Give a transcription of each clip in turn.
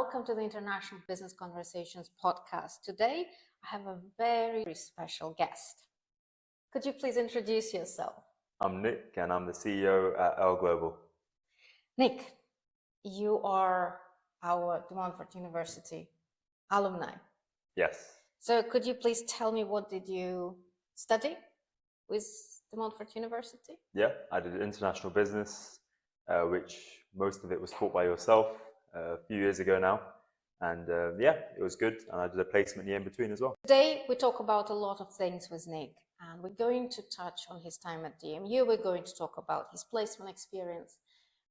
welcome to the International Business Conversations podcast. Today, I have a very special guest. Could you please introduce yourself? I'm Nick, and I'm the CEO at L Global. Nick, you are our Montfort University alumni. Yes. So could you please tell me, what did you study with the Montfort University? Yeah, I did international business, which most of it was taught by yourself a few years ago now. And yeah, it was good. And I did a placement year in between as well. Today, we talk about a lot of things with Nick, and we're going to touch on his time at DMU. We're going to talk about his placement experience.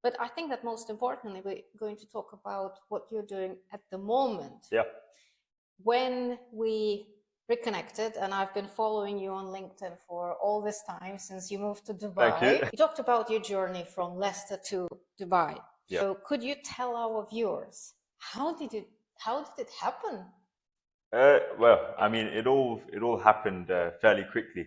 But I think that most importantly, we're going to talk about what you're doing at the moment. Yeah. When we reconnected, and I've been following you on LinkedIn for all this time since you moved to Dubai. Thank you. You talked about your journey from Leicester to Dubai. Yeah. So could you tell our viewers, how did it happen? Well, I mean, it all happened fairly quickly.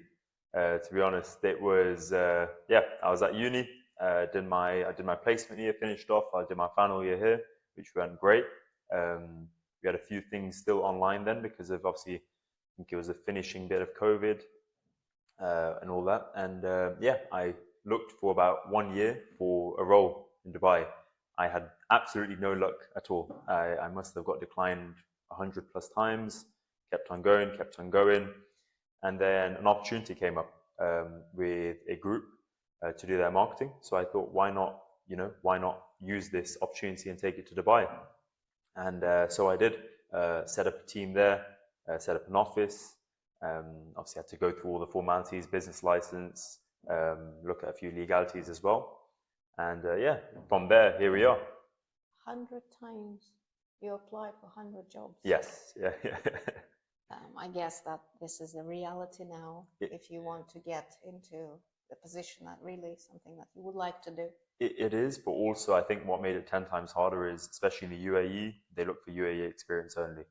To be honest, it was yeah. I was at uni. I did my placement year, finished off. I did my final year here, which went great. We had a few things still online then because of, obviously, I think it was a finishing bit of COVID and all that. And yeah, I looked for about 1 year for a role in Dubai. I had absolutely no luck at all. I must have got declined 100 plus times, kept on going. And then an opportunity came up with a group to do their marketing. So I thought, why not use this opportunity and take it to Dubai? And so I did, set up a team there, set up an office. Obviously had to go through all the formalities, business license, look at a few legalities as well. And yeah, from there, here we are. 100 times you applied for 100 jobs. Yes, yeah. I guess that this is the reality now. If you want to get into the position that really is something that you would like to do. It is, but also I think what made it 10 times harder is, especially in the UAE, they look for UAE experience only.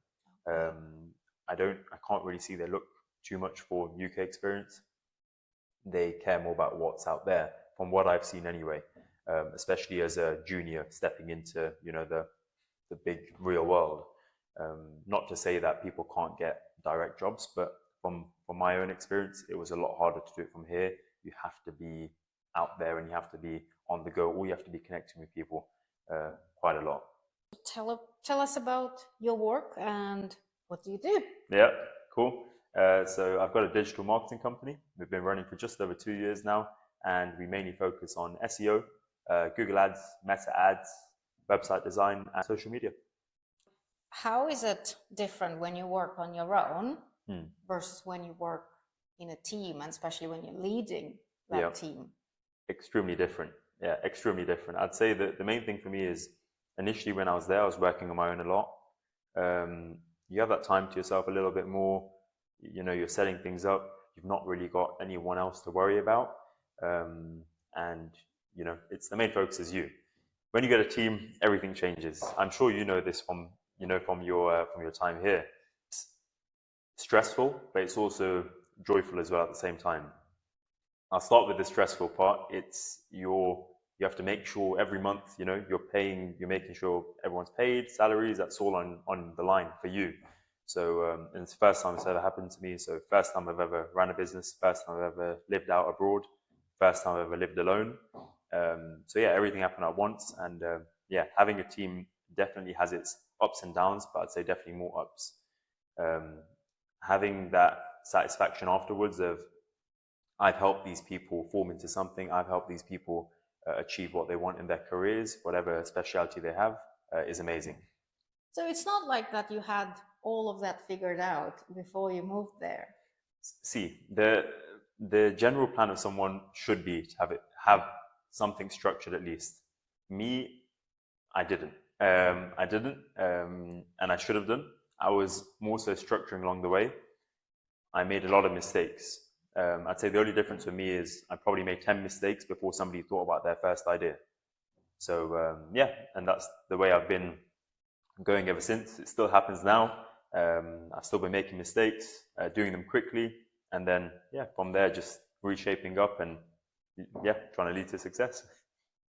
Okay. I can't really see they look too much for UK experience. They care more about what's out there, from what I've seen anyway. Especially as a junior stepping into, the big real world. Not to say that people can't get direct jobs, but from my own experience, it was a lot harder to do it from here. You have to be out there and you have to be on the go, or you have to be connecting with people quite a lot. Tell us about your work and what do you do? Yeah, cool. So I've got a digital marketing company. We've been running for just over 2 years now, and we mainly focus on SEO, Google Ads, Meta Ads, website design, and social media. How is it different when you work on your own versus when you work in a team, and especially when you're leading that team? Extremely different. Yeah, extremely different. I'd say that the main thing for me is, initially when I was there, I was working on my own a lot. You have that time to yourself a little bit more. You're setting things up. You've not really got anyone else to worry about. And it's the main focus is you. When you get a team, everything changes. I'm sure you know this from your time here. It's stressful, but it's also joyful as well at the same time. I'll start with the stressful part. It's you have to make sure every month, you're making sure everyone's paid, salaries, that's all on the line for you. So, and it's the first time it's ever happened to me. So first time I've ever ran a business, first time I've ever lived out abroad, first time I've ever lived alone. So yeah, everything happened at once. And yeah, having a team definitely has its ups and downs, but I'd say definitely more ups. Having that satisfaction afterwards of, I've helped these people form into something, I've helped these people achieve what they want in their careers, whatever specialty they have, is amazing. So it's not like that you had all of that figured out before you moved there. See, the general plan of someone should be to have something structured at least. Me, I didn't. And I should have done. I was more so structuring along the way. I made a lot of mistakes. I'd say the only difference for me is I probably made 10 mistakes before somebody thought about their first idea. So yeah, and that's the way I've been going ever since. It still happens now. I've still been making mistakes, doing them quickly, and then yeah, from there just reshaping up and yeah, trying to lead to success.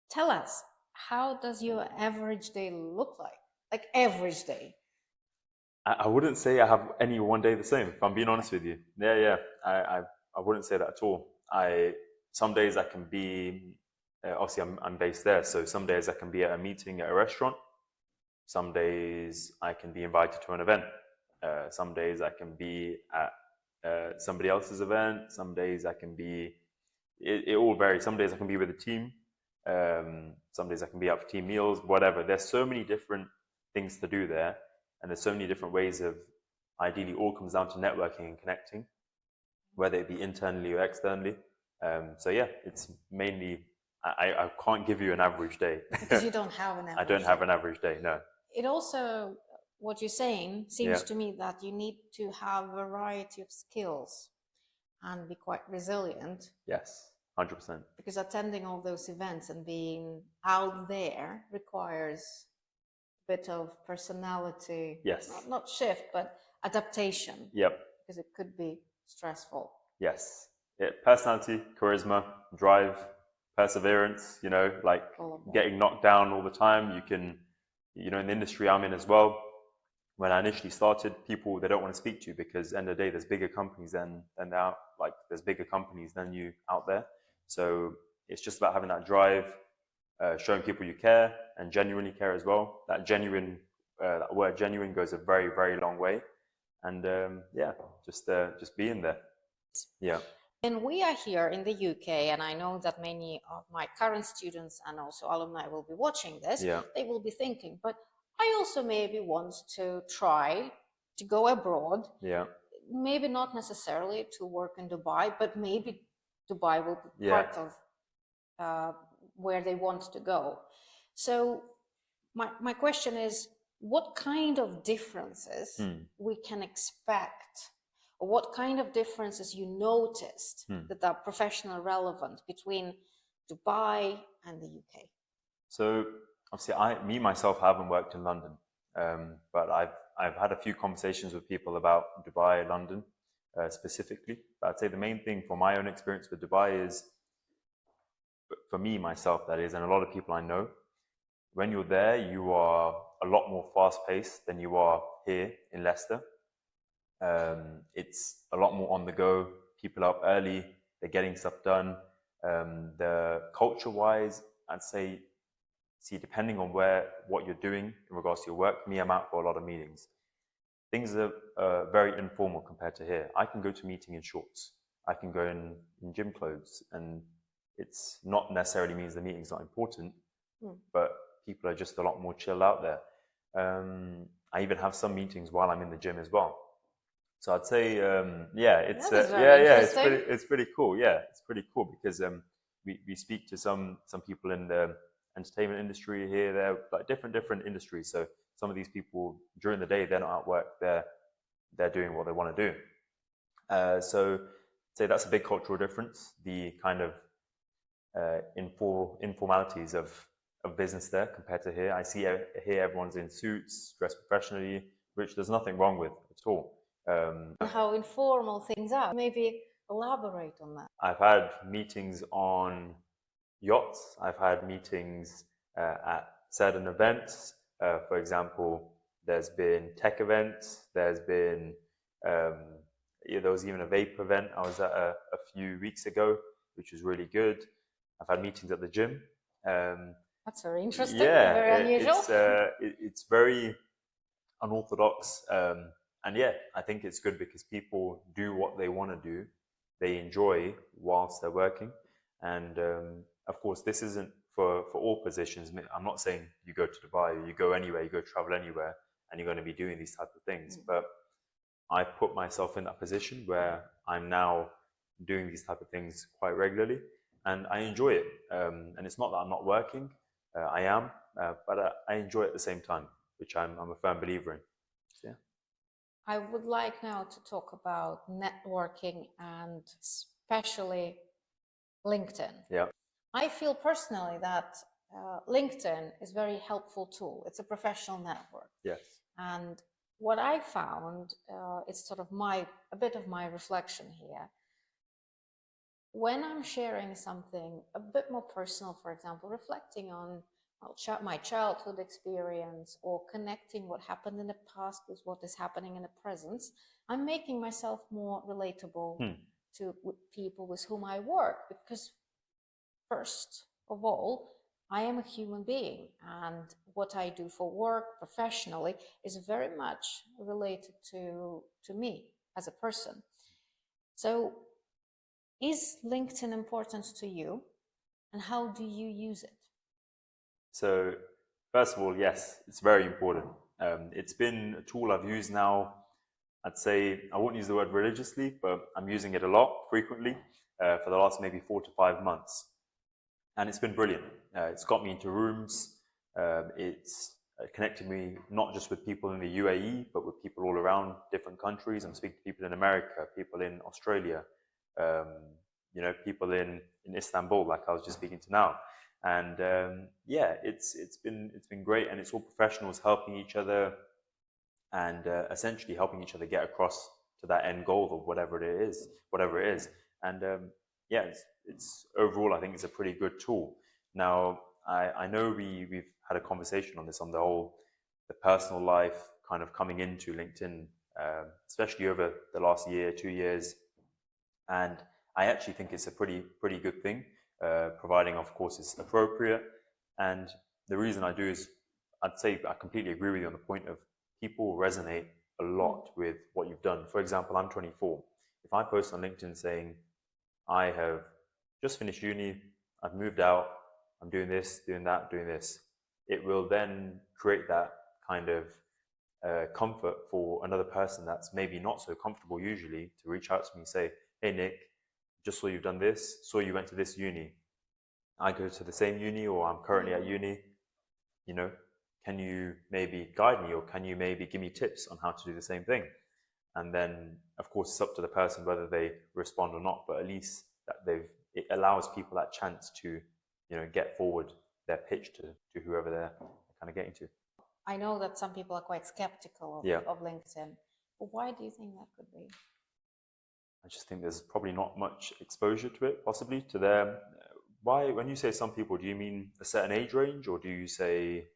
Tell us, how does your average day look like? like average day? I wouldn't say I have any one day the same, if I'm being honest with you. Yeah. I wouldn't say that at all. Some days I can be, obviously I'm based there, so some days I can be at a meeting at a restaurant. Some days I can be invited to an event. Some days I can be at somebody else's event. Some days I can be, it all varies. Some days I can be with a team. Some days I can be out for team meals, whatever. There's so many different things to do there. And there's so many different ways of, ideally, all comes down to networking and connecting, whether it be internally or externally. So yeah, it's mainly, I can't give you an average day. Because you don't have an average I don't have an average day, no. It also, what you're saying seems Yeah. to me that you need to have a variety of skills and be quite resilient. Yes, 100%. Because attending all those events and being out there requires a bit of personality. Yes. Not shift, but adaptation. Yep. Because it could be stressful. Yes. Yeah, personality, charisma, drive, perseverance, you know, like getting knocked down all the time. You can, you know, in the industry I'm in as well, when I initially started, people, they don't want to speak to you because at the end of the day, there's bigger companies than they're out, like there's bigger companies than you out there. So it's just about having that drive, showing people you care and genuinely care as well. That genuine, that word genuine goes a very, very long way. And yeah, just being there. Yeah. And we are here in the UK, and I know that many of my current students and also alumni will be watching this. Yeah. They will be thinking, but I also maybe want to try to go abroad. Yeah. Maybe not necessarily to work in Dubai, but maybe Dubai will be part of where they want to go. So my question is, what kind of differences we can expect, or what kind of differences you noticed that are professional relevant between Dubai and the UK? So obviously, me myself haven't worked in London, but I've had a few conversations with people about Dubai, London specifically. But I'd say the main thing from my own experience with Dubai is, for me myself, that is, and a lot of people I know, when you're there, you are a lot more fast-paced than you are here in Leicester. It's a lot more on the go. People are up early. They're getting stuff done. The culture-wise, I'd say, depending on what you're doing in regards to your work, me, I'm out for a lot of meetings. Things are very informal compared to here. I can go to a meeting in shorts. I can go in gym clothes, and it's not necessarily means the meeting's not important, but people are just a lot more chill out there. I even have some meetings while I'm in the gym as well. So I'd say, it's pretty cool. Yeah, it's pretty cool because we speak to some people in the entertainment industry here. They're like different industries. So some of these people during the day, they're not at work. They're doing what they want to do. So I'd say that's a big cultural difference. The kind of informalities of business there compared to here. I see here everyone's in suits, dressed professionally, which there's nothing wrong with at all. How informal things are. Maybe elaborate on that. I've had meetings on yachts. I've had meetings at certain events. For example, there's been tech events. There's been there was even a vape event I was at a few weeks ago, which was really good. I've had meetings at the gym. That's very interesting. Yeah, very unusual. It's very unorthodox. And yeah, I think it's good because people do what they want to do. They enjoy whilst they're working. And of course, this isn't for all positions. I'm not saying you go to Dubai, you go anywhere, you go travel anywhere, and you're going to be doing these type of things. But I put myself in that position where I'm now doing these type of things quite regularly, and I enjoy it. And it's not that I'm not working. I am, but I enjoy it at the same time, which I'm a firm believer in. So, yeah. I would like now to talk about networking and especially LinkedIn. Yeah. I feel personally that LinkedIn is a very helpful tool. It's a professional network. Yes. And what I found, it's sort of a bit of my reflection here. When I'm sharing something a bit more personal, for example, reflecting on my childhood experience or connecting what happened in the past with what is happening in the present, I'm making myself more relatable to people with whom I work, because first of all, I am a human being, and what I do for work professionally is very much related to me as a person. So is LinkedIn important to you, and how do you use it? So, first of all, yes, it's very important. It's been a tool I've used now. I'd say I won't use the word religiously, but I'm using it a lot, frequently, for the last maybe 4 to 5 months. And it's been brilliant. It's got me into rooms. It's connected me not just with people in the UAE, but with people all around different countries. I'm speaking to people in America, people in Australia, people in Istanbul, like I was just speaking to now. And yeah, it's been great, and it's all professionals helping each other, and essentially helping each other get across to that end goal of whatever it is. And yeah, it's overall, I think it's a pretty good tool. Now, I know we've had a conversation on this, on the personal life kind of coming into LinkedIn, especially over the last year, 2 years, and I actually think it's a pretty good thing, providing, of course, it's appropriate. And the reason I do is, I'd say I completely agree with you on the point of people resonate a lot with what you've done. For example, I'm 24. If I post on LinkedIn saying, I have just finished uni, I've moved out, I'm doing this, doing that, doing this, it will then create that kind of comfort for another person that's maybe not so comfortable usually to reach out to me and say, hey Nick, just saw you've done this, saw you went to this uni. I go to the same uni, or I'm currently at uni, can you maybe guide me, or can you maybe give me tips on how to do the same thing? And then, of course, it's up to the person whether they respond or not, but at least that it allows people that chance to, get forward their pitch to whoever they're kind of getting to. I know that some people are quite skeptical of LinkedIn, but why do you think that could be? I just think there's probably not much exposure to it, possibly, to them. Why, when you say some people, do you mean a certain age range, or do you say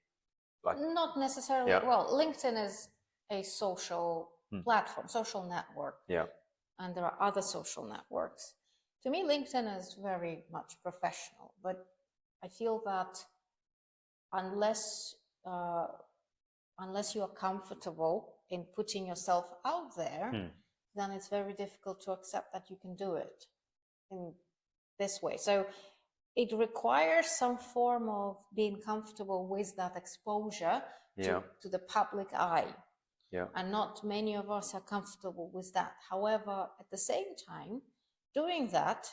like... Not necessarily. Yeah. Well, LinkedIn is a social platform, social network. Yeah. And there are other social networks. To me, LinkedIn is very much professional, but I feel that unless you are comfortable in putting yourself out there, then it's very difficult to accept that you can do it in this way. So it requires some form of being comfortable with that exposure to the public eye. Yeah. And not many of us are comfortable with that. However, at the same time, doing that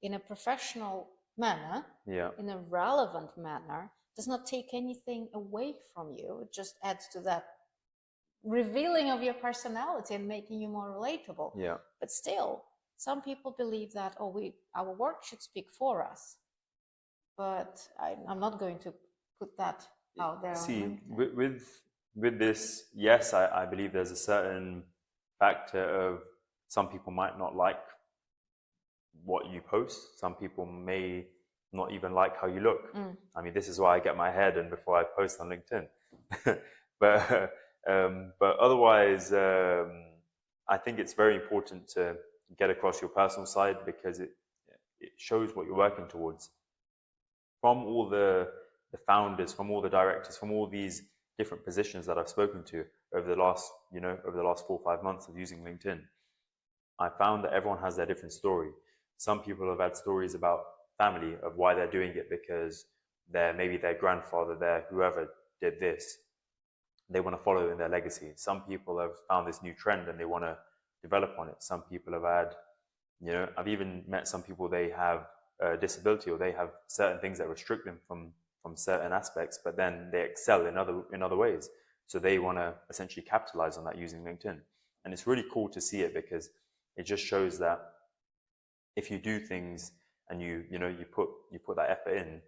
in a professional manner, in a relevant manner, does not take anything away from you. It just adds to that revealing of your personality and making you more relatable. Yeah. But still, some people believe that, our work should speak for us. But I'm not going to put that out there. See, with this, yes, I believe there's a certain factor of some people might not like what you post. Some people may not even like how you look. I mean, this is why I get my hair done before I post on LinkedIn. But otherwise, I think it's very important to get across your personal side, because it shows what you're working towards. From all the founders, from all the directors, from all these different positions that I've spoken to over the last 4 or 5 months of using LinkedIn, I found that everyone has their different story. Some people have had stories about family, of why they're doing it, because maybe their grandfather, whoever did this, they want to follow in their legacy. Some people have found this new trend and they want to develop on it. Some people have had, I've even met some people, they have a disability, or they have certain things that restrict them from certain aspects, but then they excel in other ways. So they want to essentially capitalize on that using LinkedIn. And it's really cool to see it, because it just shows that if you do things and you put that effort in,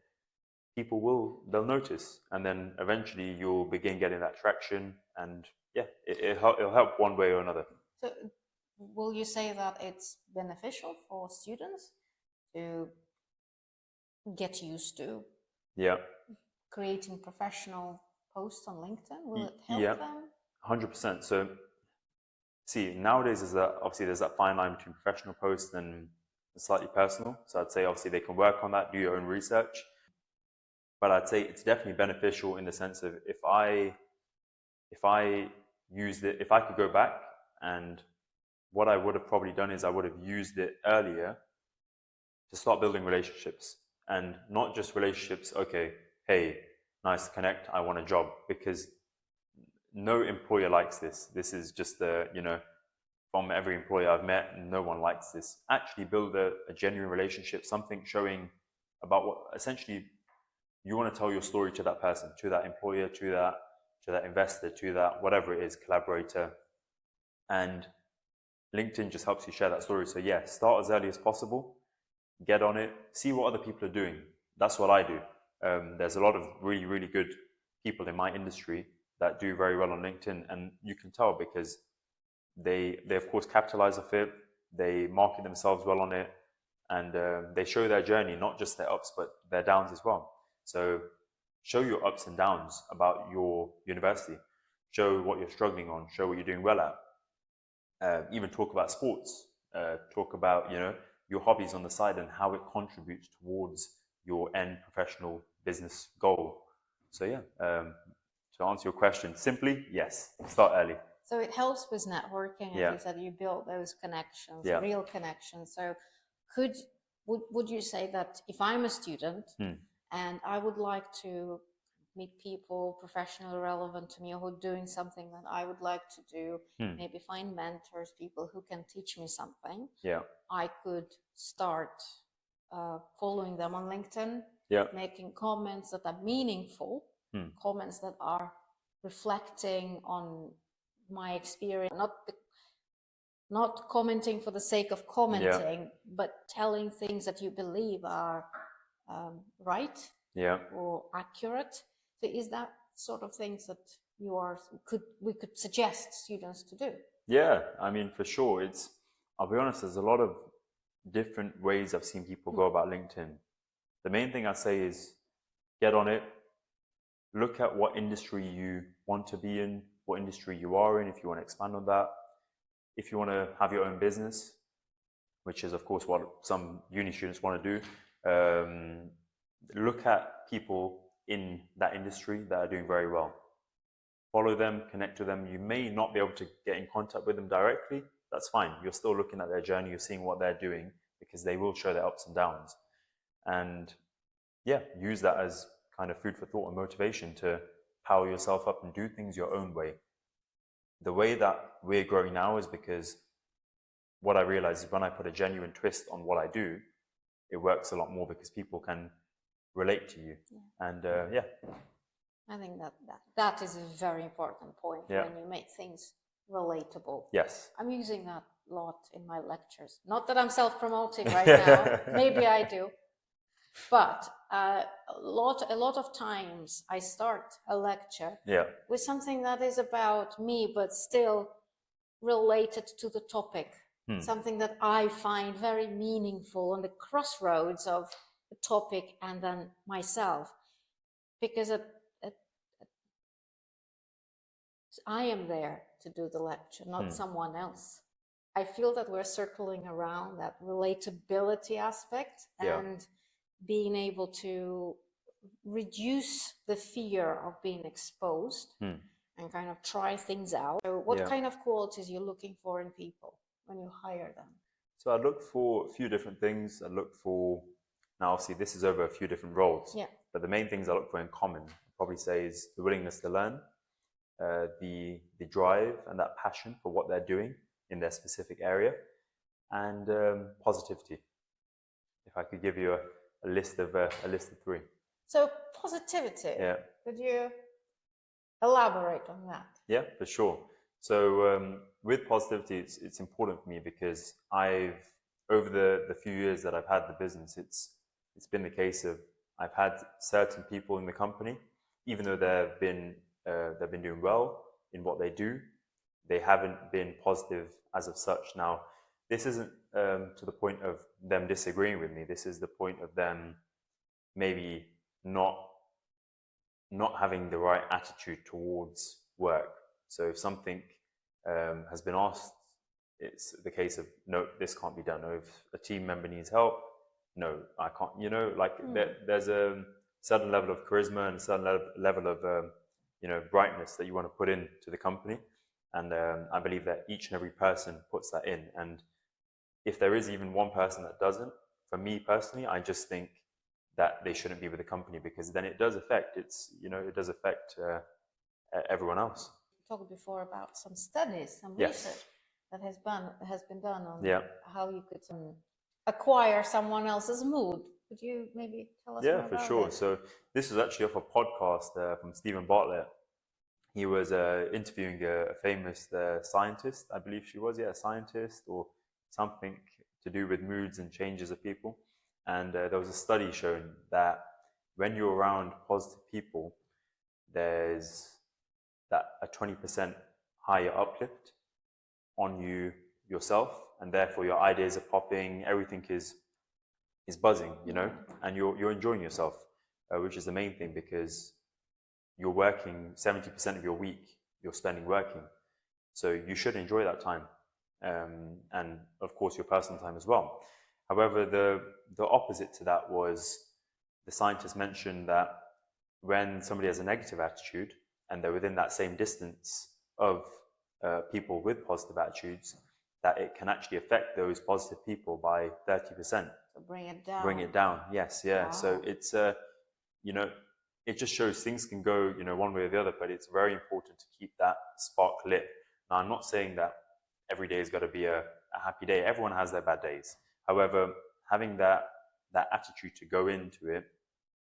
they'll notice, and then eventually you'll begin getting that traction, and yeah, it'll help one way or another. So will you say that it's beneficial for students to get used to Yeah. creating professional posts on LinkedIn? Will it help Yeah. them? 100%. So, see, nowadays is that obviously there's that fine line between professional posts and slightly personal. So I'd say obviously they can work on that, do your own research. But I'd say it's definitely beneficial in the sense of if I used it, if I could go back, and what I would have probably done is I would have used it earlier to start building relationships, and not just relationships. Okay, hey, nice to connect. I want a job, because no employer likes this. This is just from every employer I've met, no one likes this. Actually build a genuine relationship, something showing about what essentially you want to tell your story to that person, to that employer, to that investor, to that whatever it is, collaborator. And LinkedIn just helps you share that story. So yeah, start as early as possible, get on it, see what other people are doing. That's what I do. There's a lot of really, really good people in my industry that do very well on LinkedIn, and you can tell because they of course capitalize off it, they market themselves well on it, and they show their journey, not just their ups but their downs as well. So show your ups and downs about your university, show what you're struggling on, show what you're doing well at. Even talk about sports, talk about your hobbies on the side and how it contributes towards your end professional business goal. So yeah, to answer your question simply, yes, start early. So it helps with networking, as Yeah. you said, you build those connections, Yeah. real connections. So would you say that if I'm a student and I would like to meet people professionally relevant to me, or who are doing something that I would like to do, maybe find mentors, people who can teach me something, Yeah. I could start following them on LinkedIn, Yeah. making comments that are meaningful, comments that are reflecting on my experience, not commenting for the sake of commenting, but telling things that you believe are right or accurate. So is that sort of things that we could suggest students to do? Yeah, I mean, for sure. I'll be honest, there's a lot of different ways I've seen people go about LinkedIn. The main thing I say is get on it, look at what industry you want to be in, what industry you are in, if you want to expand on that. If you want to have your own business, which is of course what some uni students want to do, look at people in that industry that are doing very well. Follow them, connect with them. You may not be able to get in contact with them directly. That's fine. You're still looking at their journey. You're seeing what they're doing, because they will show their ups and downs. And yeah, use that as kind of food for thought and motivation to power yourself up and do things your own way. The way that we're growing now is because what I realize is when I put a genuine twist on what I do, it works a lot more because people can relate to you. And yeah. I think that is a very important point, when you make things relatable. Yes. I'm using that a lot in my lectures. Not that I'm self-promoting right now. Maybe I do. But a lot of times I start a lecture with something that is about me, but still related to the topic. Something that I find very meaningful on the crossroads of the topic and then myself. Because I am there to do the lecture, not someone else. I feel that we're circling around that relatability aspect and being able to reduce the fear of being exposed and kind of try things out. So what kind of qualities are you looking for in people when you hire them? So I look for a few different things. I look for, now obviously this is over a few different roles, but the main things I look for in common, I'd probably say, is the willingness to learn, the drive and that passion for what they're doing in their specific area, and positivity. If I could give you a list of 3. So positivity. Could you elaborate on that? Yeah, for sure. So with positivity, it's important for me because over the few years that I've had the business, it's been the case of I've had certain people in the company, even though they've been doing well in what they do, they haven't been positive as of such. Now, this isn't to the point of them disagreeing with me. This is the point of them maybe not having the right attitude towards work. So if something has been asked, it's the case of, no, this can't be done. Or if a team member needs help, no, I can't. There's a certain level of charisma and a certain level of brightness that you want to put into the company, and I believe that each and every person puts that in. And if there is even one person that doesn't, for me personally, I just think that they shouldn't be with the company, because then it does affect everyone else. You talked before about some studies, some Yes. research that has been done on Yeah. how you could acquire someone else's mood. Could you maybe tell us more Yeah, for about sure. it? So this was actually off a podcast from Stephen Bartlett. He was interviewing a famous scientist, I believe she was, a scientist or something to do with moods and changes of people. And there was a study showing that when you're around positive people, there's that a 20% higher uplift on yourself, and therefore your ideas are popping, everything is buzzing, and you're enjoying yourself, which is the main thing, because you're working 70% of your week you're spending working, so you should enjoy that time, and of course your personal time as well. However, the opposite to that was, the scientists mentioned that when somebody has a negative attitude and they're within that same distance of people with positive attitudes, that it can actually affect those positive people by 30%. So bring it down. Bring it down, yes, yeah. Wow. So it's it just shows things can go one way or the other, but it's very important to keep that spark lit. Now, I'm not saying that every day has got to be a happy day. Everyone has their bad days. However, having that attitude to go into it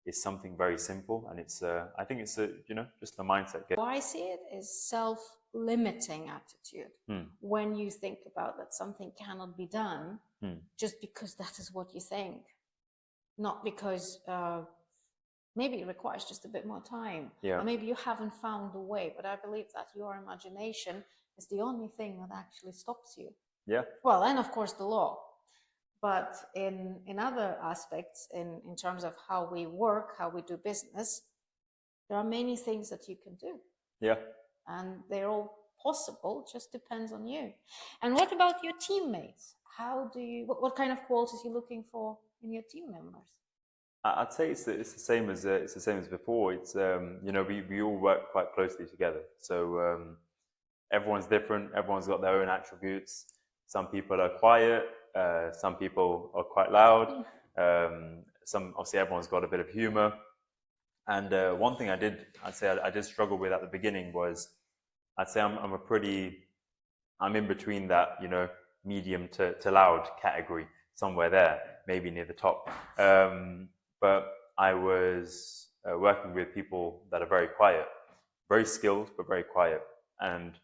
is something very simple, and it's I think it's just a mindset. How I see it is self-limiting attitude. When you think about that something cannot be done just because that is what you think, not because maybe it requires just a bit more time, or maybe you haven't found the way. But I believe that your imagination is the only thing that actually stops you. Yeah. Well, and of course the law. But in other aspects, in terms of how we work, how we do business, there are many things that you can do. Yeah. And they're all possible, just depends on you. And what about your teammates? What kind of qualities are you looking for in your team members? I'd say it's the same as before. It's we all work quite closely together. So everyone's different. Everyone's got their own attributes. Some people are quiet. Some people are quite loud. Obviously everyone's got a bit of humor. And one thing I did struggle with at the beginning was, I'd say I'm in between that medium to loud category, somewhere there, maybe near the top. But I was working with people that are very quiet, very skilled, but very quiet. And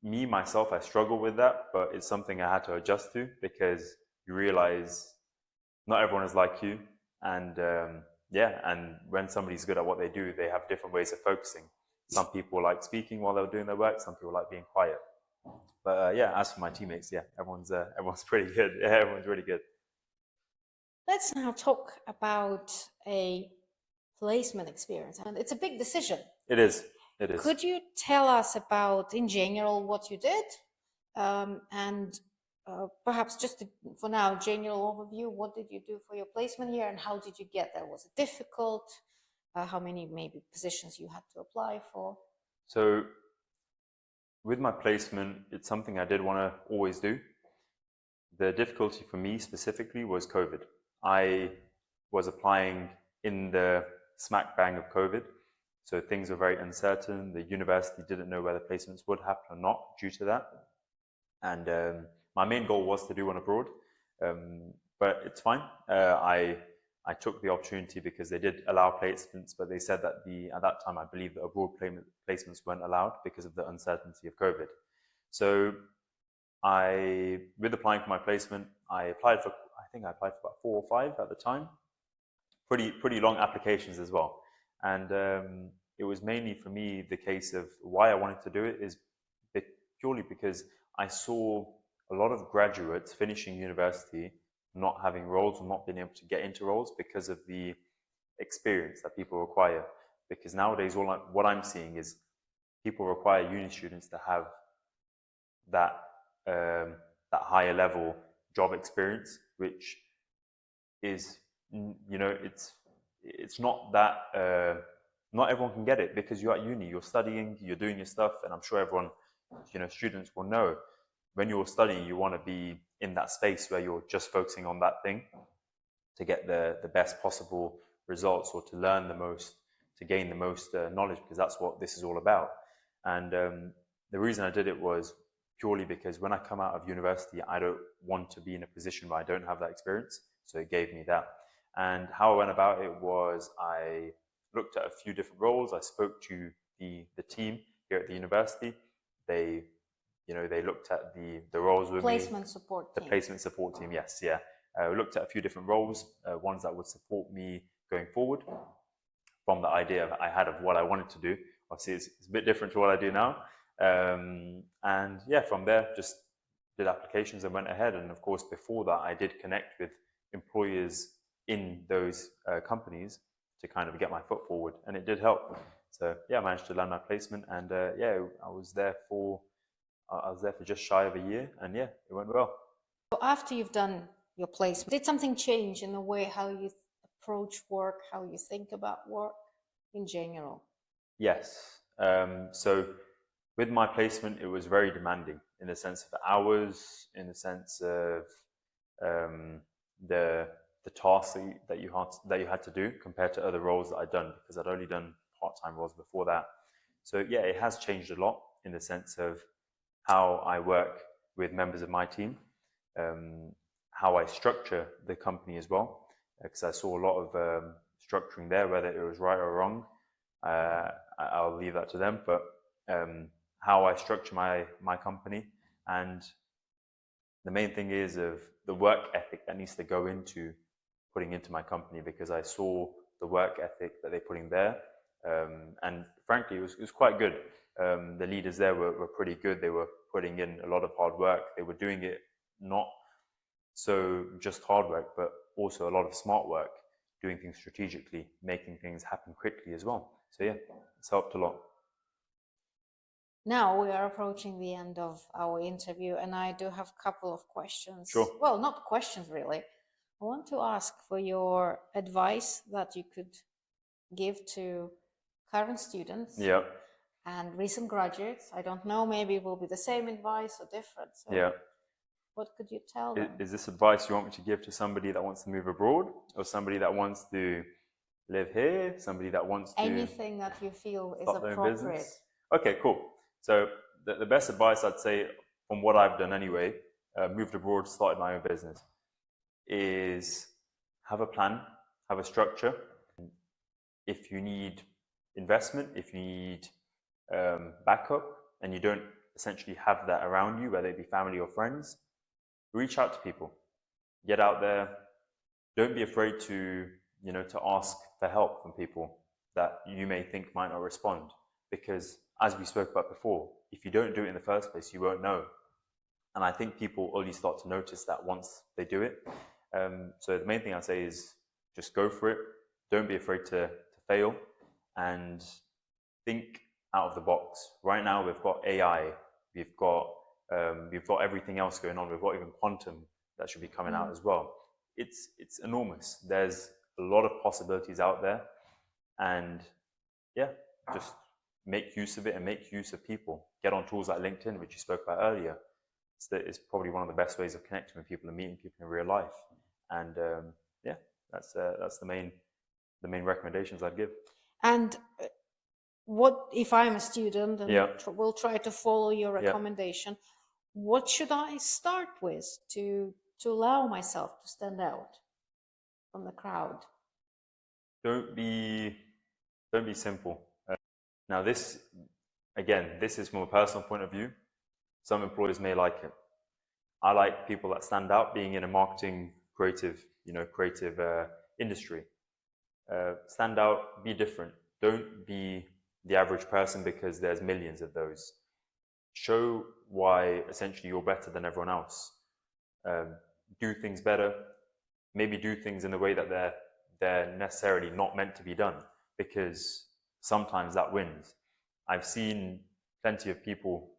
myself, I struggle with that, but it's something I had to adjust to, because you realize not everyone is like you. And and when somebody's good at what they do, they have different ways of focusing. Some people like speaking while they're doing their work. Some people like being quiet. But as for my teammates, everyone's pretty good. Yeah, everyone's really good. Let's now talk about a placement experience. And it's a big decision. It is. Could you tell us about, in general, what you did? And perhaps just for now, general overview, what did you do for your placement here, and how did you get there? Was it difficult? How many maybe positions you had to apply for? So with my placement, it's something I did want to always do. The difficulty for me specifically was COVID. I was applying in the smack bang of COVID, so things were very uncertain. The university didn't know whether placements would happen or not due to that. And my main goal was to do one abroad, but it's fine. I took the opportunity because they did allow placements, but they said that at that time, I believe that abroad placements weren't allowed because of the uncertainty of COVID. So with applying for my placement, I think I applied for about 4 or 5 at the time. Pretty long applications as well. And it was mainly for me the case of why I wanted to do it is purely because I saw a lot of graduates finishing university not having roles or not being able to get into roles because of the experience that people require. Because nowadays, what I'm seeing is people require uni students to have that that higher level job experience, which is, it's not that not everyone can get it, because you're at uni, you're studying, you're doing your stuff, and I'm sure everyone, students will know, when you're studying, you want to be in that space where you're just focusing on that thing to get the best possible results, or to learn the most, to gain the most knowledge, because that's what this is all about. And the reason I did it was purely because when I come out of university, I don't want to be in a position where I don't have that experience. So it gave me that. And how I went about it was I looked at a few different roles. I spoke to the team here at the university. They looked at the roles with Placement me. support The team. placement support team, yes, yeah. We looked at a few different roles, ones that would support me going forward from the idea I had of what I wanted to do. Obviously, it's a bit different to what I do now. And yeah, from there, just did applications and went ahead. And of course, before that, I did connect with employers in those companies to kind of get my foot forward, and it did help. So yeah, I managed to land my placement, and yeah, I was there for just shy of a year, and yeah, it went well. So after you've done your placement, did something change in the way how you approach work, how you think about work in general? Yes. So with my placement, it was very demanding in the sense of the hours, in the sense of um, the tasks that you had to do compared to other roles that I'd done, because I'd only done part-time roles before that. So yeah, it has changed a lot in the sense of how I work with members of my team, how I structure the company as well, because I saw a lot of structuring there, whether it was right or wrong. I'll leave that to them, but how I structure my company, and the main thing is of the work ethic that needs to go into putting into my company, because I saw the work ethic that they're putting there, and frankly, it was quite good. The leaders there were pretty good. They were putting in a lot of hard work. They were doing it not so just hard work, but also a lot of smart work, doing things strategically, making things happen quickly as well. So yeah, it's helped a lot. Now we are approaching the end of our interview, and I do have a couple of questions. Sure. Well, not questions really. I want to ask for your advice that you could give to current students Yeah. and recent graduates. I don't know, maybe it will be the same advice or different. So Yeah. what could you tell them? Is this advice you want me to give to somebody that wants to move abroad, or somebody that wants to live here, somebody that wants to Anything that you feel is start their own appropriate. business? Okay, cool. So the best advice I'd say, from what I've done anyway, moved abroad, started my own business, is have a plan, have a structure. If you need investment, if you need backup, and you don't essentially have that around you, whether it be family or friends, reach out to people. Get out there. Don't be afraid to ask for help from people that you may think might not respond, because as we spoke about before, if you don't do it in the first place, you won't know. And I think people only start to notice that once they do it. So the main thing I say is just go for it. Don't be afraid to fail, and think out of the box. Right now we've got AI, we've got everything else going on. We've got even quantum that should be coming out as well. It's enormous. There's a lot of possibilities out there, and yeah, just make use of it and make use of people. Get on tools like LinkedIn, which you spoke about earlier. It's probably one of the best ways of connecting with people and meeting people in real life. And yeah, that's the main recommendations I'd give. And what if I'm a student and Yeah. will try to follow your recommendation? What should I start with to allow myself to stand out from the crowd? Don't be simple. Now this is from a personal point of view. Some employers may like it. I like people that stand out, being in a marketing creative industry. Stand out, be different. Don't be the average person, because there's millions of those. Show why essentially you're better than everyone else. Do things better. Maybe do things in the way that they're necessarily not meant to be done, because sometimes that wins. I've seen plenty of people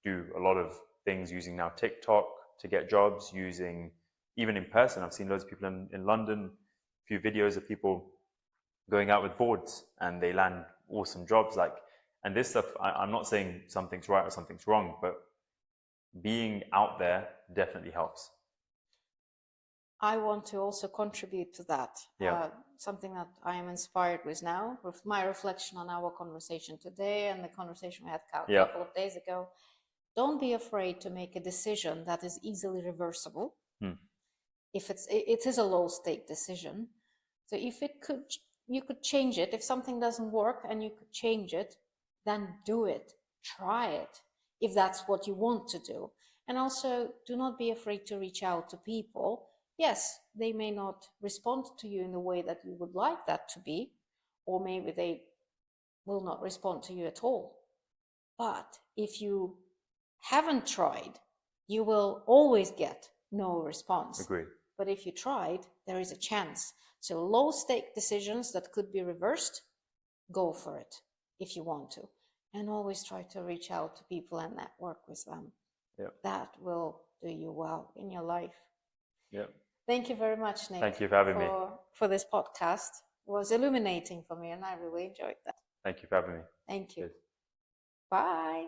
do a lot of things using now TikTok to get jobs, using even in person. I've seen loads of people in London, a few videos of people going out with boards and they land awesome jobs. And this stuff, I'm not saying something's right or something's wrong, but being out there definitely helps. I want to also contribute to that. Yeah. Something that I am inspired with now, with my reflection on our conversation today and the conversation we had a couple of days ago. Don't be afraid to make a decision that is easily reversible. If it is a low-stake decision. So if you could change it. If something doesn't work and you could change it, then do it. Try it, if that's what you want to do. And also, do not be afraid to reach out to people. Yes, they may not respond to you in the way that you would like that to be, or maybe they will not respond to you at all. But if you haven't tried, you will always get no response. Agreed. But if you tried, there is a chance. So low-stake decisions that could be reversed, go for it if you want to. And always try to reach out to people and network with them. Yep. That will do you well in your life. Yep. Thank you very much, Nik. Thank you for having me. For this podcast. It was illuminating for me and I really enjoyed that. Thank you for having me. Thank you. Cheers. Bye.